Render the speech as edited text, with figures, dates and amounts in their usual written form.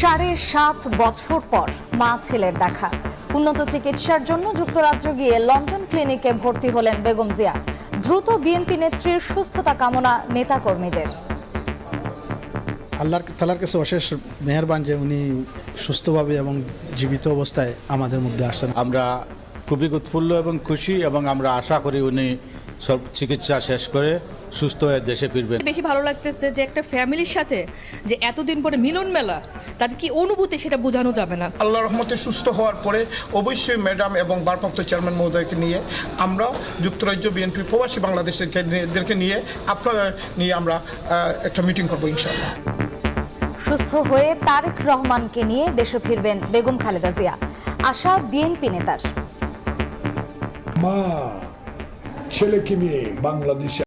7.5 বছর পর মা ছেলের দেখা। উন্নত চিকিৎসার জন্য যুক্তরাজ্য গিয়ে লন্ডন ক্লিনিকে ভর্তি হলেন বেগম জিয়া। দ্রুত বিএনপি নেত্রীর সুস্থতা কামনা নেতাকর্মীদের। আল্লাহর তাআলার কাছে অশেষ মেহেরবান যে উনি সুস্থভাবে এবং জীবিত অবস্থায় আমাদের মধ্যে আসছেন। আমরা খুবই উৎফুল্ল এবং খুশি, এবং আমরা আশা করি উনি সব চিকিৎসা শেষ করে সুস্থ হয়ে দেশে ফিরবেন। বেশি ভালো লাগতেছে যে একটা ফ্যামিলির সাথে যে এতদিন পরে মিলন মেলা, তার কি অনুভূতি সেটা বোঝানো যাবে না। আল্লাহর রহমতে সুস্থ হওয়ার পরে অবশ্যই ম্যাডাম এবং ভারপ্রাপ্ত চেয়ারম্যান মহোদয়কে নিয়ে আমরা যুক্তরাজ্য বিএনপি প্রবাসী বাংলাদেশকে নিয়ে আপনারা নিয়ে আমরা একটা মিটিং করবো ইনশাআল্লাহ। সুস্থ হয়ে তারেক রহমানকে নিয়ে দেশে ফিরবেন বেগম খালেদা জিয়া, আশা বিএনপি নেতার। মা ছেলেকে নিয়ে বাংলাদেশে